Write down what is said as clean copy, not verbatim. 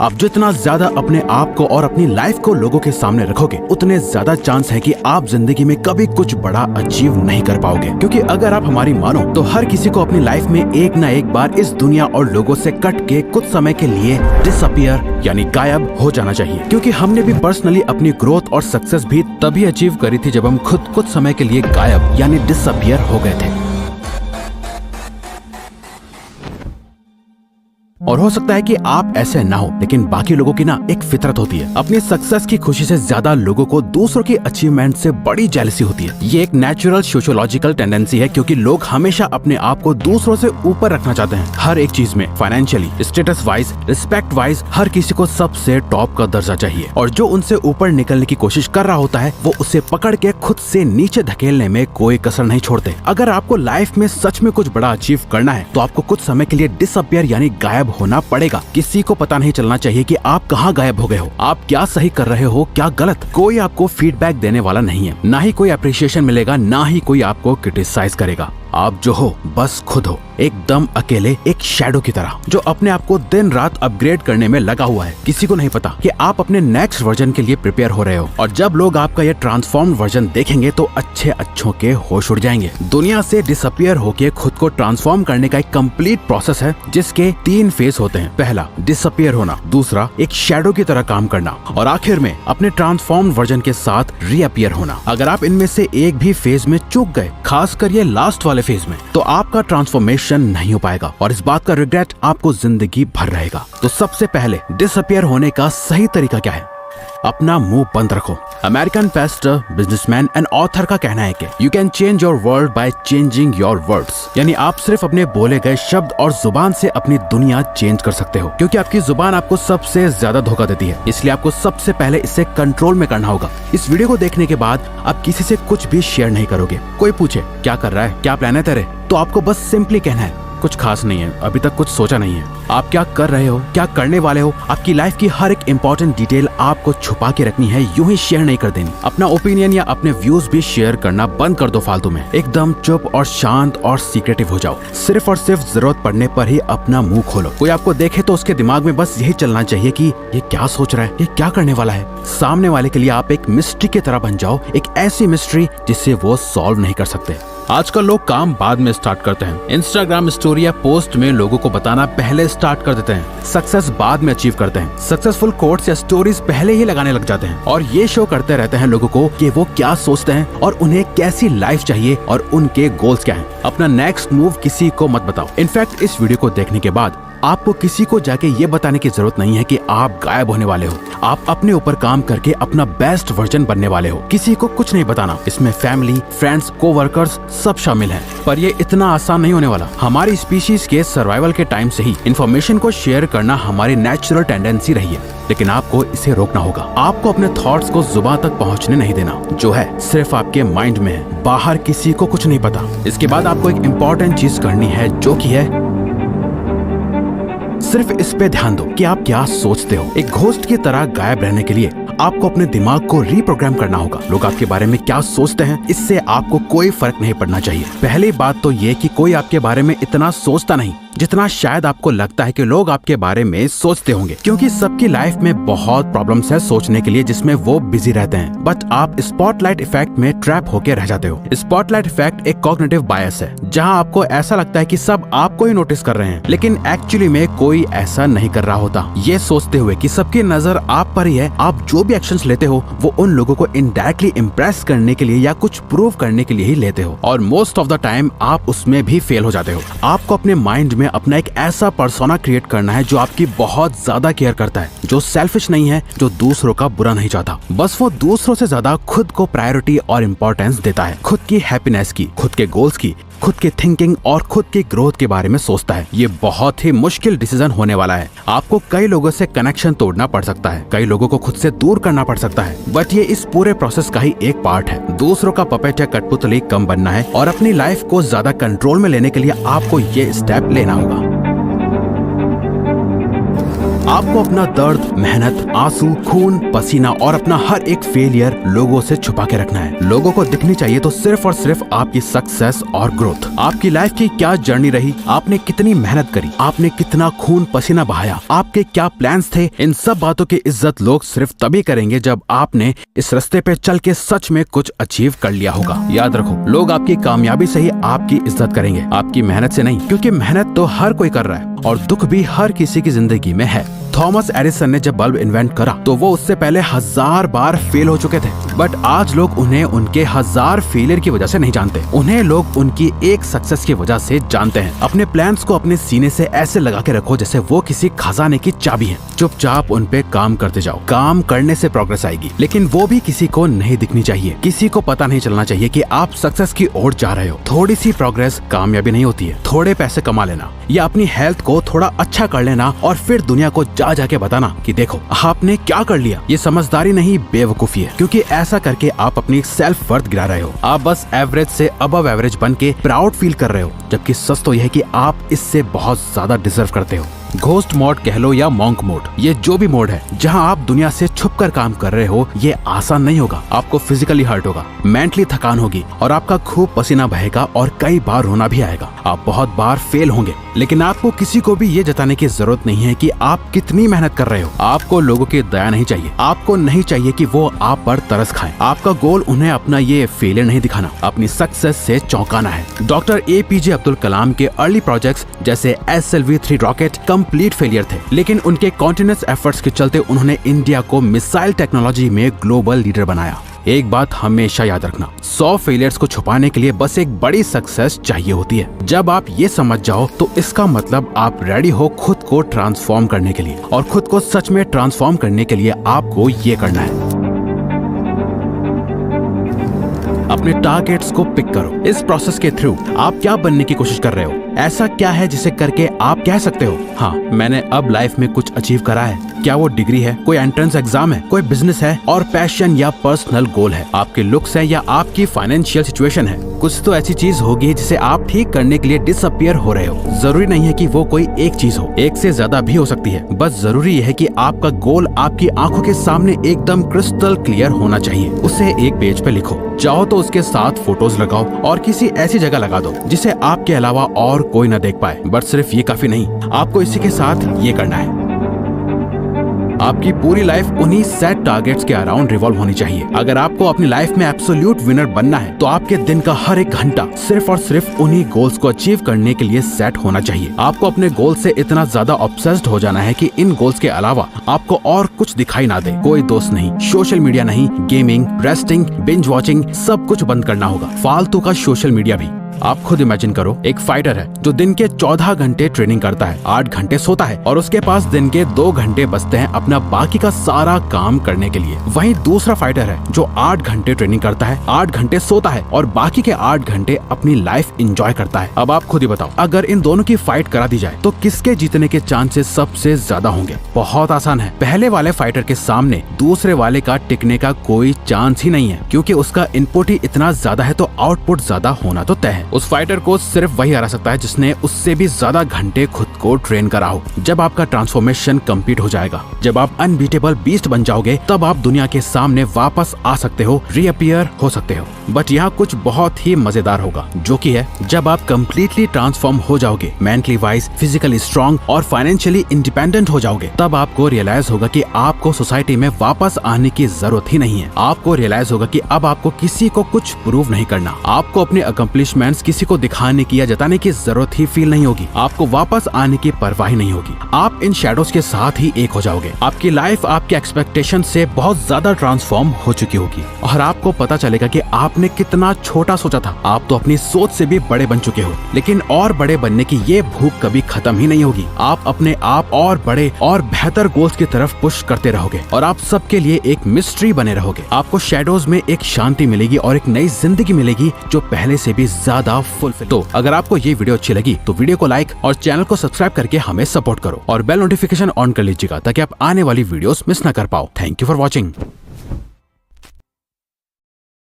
आप जितना ज्यादा अपने आप को और अपनी लाइफ को लोगों के सामने रखोगे, उतने ज्यादा चांस है कि आप जिंदगी में कभी कुछ बड़ा अचीव नहीं कर पाओगे। क्योंकि अगर आप हमारी मानो तो हर किसी को अपनी लाइफ में एक ना एक बार इस दुनिया और लोगों से कट के कुछ समय के लिए डिसअपियर यानी गायब हो जाना चाहिए। क्योंकि हमने भी पर्सनली अपनी ग्रोथ और सक्सेस भी तभी अचीव करी थी जब हम खुद कुछ समय के लिए गायब यानी डिसअपियर हो गए थे। और हो सकता है कि आप ऐसे ना हो, लेकिन बाकी लोगों की ना एक फितरत होती है। अपनी सक्सेस की खुशी से ज्यादा लोगों को दूसरों की अचीवमेंट से बड़ी जेलसी होती है। ये एक नेचुरल सोशियोलॉजिकल टेंडेंसी है, क्योंकि लोग हमेशा अपने आप को दूसरों से ऊपर रखना चाहते हैं। हर एक चीज में, financially, status wise, respect wise, हर किसी को सबसे टॉप का दर्जा चाहिए। और जो उनसे ऊपर निकलने की कोशिश कर रहा होता है, वो उसे पकड़ के खुद से नीचे धकेलने में कोई कसर नहीं छोड़ते। अगर आपको लाइफ में सच में कुछ बड़ा अचीव करना है, तो आपको कुछ समय के लिए डिसअपियर यानी गायब होना पड़ेगा। किसी को पता नहीं चलना चाहिए कि आप कहाँ गायब हो गए हो, आप क्या सही कर रहे हो, क्या गलत। कोई आपको फीडबैक देने वाला नहीं है, ना ही कोई अप्रिशिएशन मिलेगा, ना ही कोई आपको क्रिटिसाइज करेगा। आप जो हो बस खुद हो, एकदम अकेले, एक शैडो की तरह, जो अपने आप को दिन रात अपग्रेड करने में लगा हुआ है। किसी को नहीं पता कि आप अपने नेक्स्ट वर्जन के लिए प्रिपेयर हो रहे हो। और जब लोग आपका ये ट्रांसफॉर्म्ड वर्जन देखेंगे तो अच्छों के होश उड़ जाएंगे। दुनिया से डिसअपियर होके खुद को ट्रांसफॉर्म करने का एक कंप्लीट प्रोसेस है, जिसके 3 फेज होते हैं। पहला डिसअपियर होना, दूसरा एक शैडो की तरह काम करना, और आखिर में अपने ट्रांसफॉर्म्ड वर्जन के साथ रीअपियर होना। अगर आप इनमें से एक भी फेज में चूक गए, खासकर ये लास्ट वाले फेज में, तो आपका ट्रांसफॉर्मेशन नहीं हो पाएगा और इस बात का रिग्रेट आपको जिंदगी भर रहेगा। तो सबसे पहले डिसअपियर होने का सही तरीका क्या है? अपना मुंह बंद रखो। American Pasteur, businessman and author का कहना है कि you can change your world by changing your words, यानी आप सिर्फ अपने बोले गए शब्द और जुबान से अपनी दुनिया चेंज कर सकते हो। क्योंकि आपकी जुबान आपको सबसे ज्यादा धोखा देती है, इसलिए आपको सबसे पहले इसे कंट्रोल में करना होगा। इस वीडियो को देखने के बाद आप किसी से कुछ भी शेयर नहीं करोगे। कोई पूछे क्या कर रहा है, क्या प्लान है तेरे, तो आपको बस सिंपली कहना है कुछ खास नहीं है, अभी तक कुछ सोचा नहीं है। आप क्या कर रहे हो, क्या करने वाले हो, आपकी लाइफ की हर एक इंपॉर्टेंट डिटेल आपको छुपा के रखनी है, यूं ही शेयर नहीं कर देनी। अपना ओपिनियन या अपने व्यूज भी शेयर करना बंद कर दो फालतू में। एकदम चुप और शांत और सीक्रेटिव हो जाओ। सिर्फ और सिर्फ जरूरत पड़ने पर ही अपना मुंह खोलो। कोई आपको देखे तो उसके दिमाग में बस यही चलना चाहिए कि ये क्या सोच रहा है, ये क्या करने वाला है। सामने वाले के लिए आप एक मिस्ट्री की तरह बन जाओ, एक ऐसी मिस्ट्री जिसे वो सॉल्व नहीं कर सकते। आजकल लोग काम बाद में स्टार्ट करते हैं। इंस्टाग्राम स्टोरी या पोस्ट में लोगों को बताना पहले स्टार्ट कर देते हैं। सक्सेस बाद में अचीव करते हैं। सक्सेसफुल कोट्स या स्टोरीज पहले ही लगाने लग जाते हैं और ये शो करते रहते हैं लोगों को कि वो क्या सोचते हैं और उन्हें कैसी लाइफ चाहिए और उनके गोल्स क्या हैं। अपना नेक्स्ट मूव किसी को मत बताओ। इनफैक्ट इस वीडियो को देखने के बाद आपको किसी को जाके ये बताने की जरूरत नहीं है कि आप गायब होने वाले हो। आप अपने ऊपर काम करके अपना बेस्ट वर्जन बनने वाले हो। किसी को कुछ नहीं बताना। इसमें फैमिली, फ्रेंड्स, कोवर्कर्स सब शामिल हैं। पर ये इतना आसान नहीं होने वाला। हमारी स्पीशीज के सर्वाइवल के टाइम से ही इंफॉर्मेशन को शेयर करना हमारी नेचुरल टेंडेंसी रही है, लेकिन आपको इसे रोकना होगा। आपको अपने थॉट्स को जुबान तक पहुंचने नहीं देना। जो है सिर्फ आपके माइंड में है, बाहर किसी को कुछ नहीं पता। इसके बाद आपको एक इम्पोर्टेंट चीज करनी है, जो की है सिर्फ इस पे ध्यान दो कि आप क्या सोचते हो। एक घोस्ट की तरह गायब रहने के लिए आपको अपने दिमाग को रीप्रोग्राम करना होगा। लोग आपके बारे में क्या सोचते हैं, इससे आपको कोई फर्क नहीं पड़ना चाहिए। पहली बात तो ये कि कोई आपके बारे में इतना सोचता नहीं जितना शायद आपको लगता है कि लोग आपके बारे में सोचते होंगे। क्योंकि सबकी लाइफ में बहुत प्रॉब्लम्स है सोचने के लिए, जिसमें वो बिजी रहते हैं। बट आप स्पॉटलाइट इफेक्ट में ट्रैप होकर रह जाते हो। स्पॉटलाइट इफेक्ट एक कॉग्निटिव बायस है, जहां आपको ऐसा लगता है कि सब आपको ही नोटिस कर रहे हैं, लेकिन एक्चुअली में कोई ऐसा नहीं कर रहा होता। ये सोचते हुए कि सबकी नजर आप पर ही है, आप जो भी एक्शंस लेते हो वो उन लोगों को इनडायरेक्टली इम्प्रेस करने के लिए या कुछ प्रूव करने के लिए ही लेते हो, और मोस्ट ऑफ द टाइम आप उसमें भी फेल हो जाते हो। आपको अपने माइंड में अपना एक ऐसा पर्सोना क्रिएट करना है जो आपकी बहुत ज्यादा केयर करता है, जो सेल्फिश नहीं है, जो दूसरों का बुरा नहीं चाहता। बस वो दूसरों से ज्यादा खुद को प्रायोरिटी और इम्पोर्टेंस देता है। खुद की हैप्पीनेस की, खुद के गोल्स की, खुद की थिंकिंग और खुद की ग्रोथ के बारे में सोचता है। ये बहुत ही मुश्किल डिसीजन होने वाला है। आपको कई लोगों से कनेक्शन तोड़ना पड़ सकता है, कई लोगों को खुद से दूर करना पड़ सकता है, बट ये इस पूरे प्रोसेस का ही एक पार्ट है। दूसरों का पपेट या कठपुतली कम बनना है और अपनी लाइफ को ज्यादा कंट्रोल में लेने के लिए आपको ये स्टेप लेना होगा। आपको अपना दर्द, मेहनत, आंसू, खून, पसीना और अपना हर एक फेलियर लोगों से छुपा के रखना है। लोगों को दिखनी चाहिए तो सिर्फ और सिर्फ आपकी सक्सेस और ग्रोथ। आपकी लाइफ की क्या जर्नी रही, आपने कितनी मेहनत करी, आपने कितना खून पसीना बहाया, आपके क्या प्लान्स थे, इन सब बातों की इज्जत लोग सिर्फ तभी करेंगे जब आपने इस रास्ते पे चल के सच में कुछ अचीव कर लिया होगा। याद रखो, लोग आपकी कामयाबी से ही आपकी इज्जत करेंगे, आपकी मेहनत से नहीं, क्योंकि मेहनत तो हर कोई कर रहा है और दुख भी हर किसी की जिंदगी में है। थॉमस एडिसन ने जब बल्ब इन्वेंट करा तो वो उससे पहले 1000 बार फेल हो चुके थे, बट आज लोग उन्हें उनके 1000 फेलियर की वजह से नहीं जानते, उन्हें लोग उनकी एक सक्सेस की वजह से जानते हैं। अपने प्लान्स को अपने सीने से ऐसे लगा के रखो जैसे वो किसी खजाने की चाबी है। चुपचाप उन पे काम करते जाओ, काम करने से प्रोग्रेस आएगी, लेकिन वो भी किसी को नहीं दिखनी चाहिए। किसी को पता नहीं चलना चाहिए कि आप सक्सेस की ओर जा रहे हो। थोड़ी सी प्रोग्रेस कामयाबी नहीं होती है। थोड़े पैसे कमा लेना या अपनी हेल्थ को थोड़ा अच्छा कर लेना और फिर दुनिया को जाके बताना कि देखो आपने क्या कर लिया, ये समझदारी नहीं, बेवकूफी है, क्योंकि ऐसा करके आप अपनी सेल्फ वर्थ गिरा रहे हो। आप बस एवरेज से अबव एवरेज बन के प्राउड फील कर रहे हो, जबकि सच तो यह है कि आप इससे बहुत ज्यादा डिजर्व करते हो। घोस्ट मोड कह लो या मॉन्क मोड, ये जो भी मोड है जहां आप दुनिया से छुपकर काम कर रहे हो, ये आसान नहीं होगा। आपको फिजिकली हर्ट होगा, मेंटली थकान होगी और आपका खूब पसीना बहेगा और कई बार रोना भी आएगा। आप बहुत बार फेल होंगे, लेकिन आपको किसी को भी ये जताने की जरूरत नहीं है कि आप कितनी मेहनत कर रहे हो। आपको लोगों की दया नहीं चाहिए, आपको नहीं चाहिए कि वो आप पर तरस खाएं। आपका गोल उन्हें अपना ये फेलियर नहीं दिखाना, अपनी सक्सेस से चौंकाना है। डॉक्टर APJ अब्दुल कलाम के अर्ली प्रोजेक्ट्स जैसे SLV-3 रॉकेट कंप्लीट फेलियर थे, लेकिन उनके कॉन्टिन्यूअस एफर्ट्स के चलते उन्होंने इंडिया को मिसाइल टेक्नोलॉजी में ग्लोबल लीडर बनाया। एक बात हमेशा याद रखना, 100 फेलियर्स को छुपाने के लिए बस एक बड़ी सक्सेस चाहिए होती है। जब आप ये समझ जाओ तो इसका मतलब आप रेडी हो खुद को ट्रांसफॉर्म करने के लिए, और खुद को सच में ट्रांसफॉर्म करने के लिए आपको ये करना है। अपने टारगेट्स को पिक करो। इस प्रोसेस के थ्रू आप क्या बनने की कोशिश कर रहे हो? ऐसा क्या है जिसे करके आप कह सकते हो, हाँ मैंने अब लाइफ में कुछ अचीव करा है? क्या वो डिग्री है, कोई एंट्रेंस एग्जाम है, कोई बिजनेस है और पैशन या पर्सनल गोल है, आपके लुक्स है या आपकी फाइनेंशियल सिचुएशन है? कुछ तो ऐसी चीज होगी जिसे आप ठीक करने के लिए डिसअपियर हो रहे हो। जरूरी नहीं है कि वो कोई एक चीज हो, एक से ज्यादा भी हो सकती है। बस जरूरी है कि आपका गोल आपकी आंखों के सामने एकदम क्रिस्टल क्लियर होना चाहिए। उसे एक पेज पे लिखो, चाहो तो उसके साथ फोटोज लगाओ और किसी ऐसी जगह लगा दो जिसे आपके अलावा और कोई न देख पाए। बट सिर्फ ये काफी नहीं, आपको इसी के साथ ये करना है, आपकी पूरी लाइफ उन्हीं सेट टारगेट्स के अराउंड रिवॉल्व होनी चाहिए। अगर आपको अपनी लाइफ में एब्सोल्यूट विनर बनना है तो आपके दिन का हर एक घंटा सिर्फ और सिर्फ उन्हीं गोल्स को अचीव करने के लिए सेट होना चाहिए। आपको अपने गोल से इतना ज्यादा ऑब्सेस्ड हो जाना है कि इन गोल्स के अलावा आपको और कुछ दिखाई ना दे। कोई दोस्त नहीं, सोशल मीडिया नहीं, गेमिंग, रेस्टिंग, बिंज वॉचिंग, सब कुछ बंद करना होगा, फालतू का सोशल मीडिया भी। आप खुद इमेजिन करो, एक फाइटर है जो दिन के 14 घंटे ट्रेनिंग करता है, 8 घंटे सोता है और उसके पास दिन के 2 घंटे बचते हैं अपना बाकी का सारा काम करने के लिए। वहीं दूसरा फाइटर है जो 8 घंटे ट्रेनिंग करता है, 8 घंटे सोता है और बाकी के 8 घंटे अपनी लाइफ एंजॉय करता है। अब आप खुद ही बताओ, अगर इन दोनों की फाइट करा दी जाए तो किसके जीतने के चांसेस सबसे ज्यादा होंगे? बहुत आसान है, पहले वाले फाइटर के सामने दूसरे वाले का टिकने का कोई चांस ही नहीं है, क्योंकि उसका इनपुट ही इतना ज्यादा है तो आउटपुट ज्यादा होना तो तय है। उस फाइटर को सिर्फ वही हरा सकता है जिसने उससे भी ज्यादा घंटे खुद को ट्रेन करा हो। जब आपका ट्रांसफॉर्मेशन कंप्लीट हो जाएगा, जब आप अनबीटेबल बीस्ट बन जाओगे, तब आप दुनिया के सामने वापस आ सकते हो, रीअपियर हो सकते हो। बट यहाँ कुछ बहुत ही मजेदार होगा, जो कि है जब आप कम्प्लीटली ट्रांसफॉर्म हो जाओगे, मेंटली वाइज, फिजिकली स्ट्रॉन्ग और फाइनेंशियली इंडिपेंडेंट हो जाओगे, तब आपको रियलाइज होगा कि आपको सोसाइटी में वापस आने की जरूरत ही नहीं है। आपको रियलाइज होगा कि अब आपको किसी को कुछ प्रूव नहीं करना, आपको अपने अकम्प्लिशमेंट्स किसी को दिखाने की या जताने की जरूरत ही फील नहीं होगी, आपको वापस आने की परवाह नहीं होगी। आप इन शैडोज के साथ ही एक हो जाओगे। आपकी लाइफ आपके एक्सपेक्टेशन से बहुत ज्यादा ट्रांसफॉर्म हो चुकी होगी और आपको पता चलेगा कि आपने कितना छोटा सोचा था। आप तो अपनी सोच से भी बड़े बन चुके हो, लेकिन और बड़े बनने की ये भूख कभी खत्म ही नहीं होगी। आप अपने आप और बड़े और बेहतर गोल्स की तरफ पुश करते रहोगे और आप सबके लिए एक मिस्ट्री बने रहोगे। आपको शैडोज में एक शांति मिलेगी और एक नई जिंदगी मिलेगी जो पहले से भी ज्यादा फुलफिल। तो अगर आपको ये वीडियो अच्छी लगी तो वीडियो को लाइक और चैनल को सब्सक्राइब करके हमें सपोर्ट करो और बेल नोटिफिकेशन ऑन कर लीजिएगा ताकि आप आने वाली वीडियोस मिस ना कर पाओ। Thank you for watching.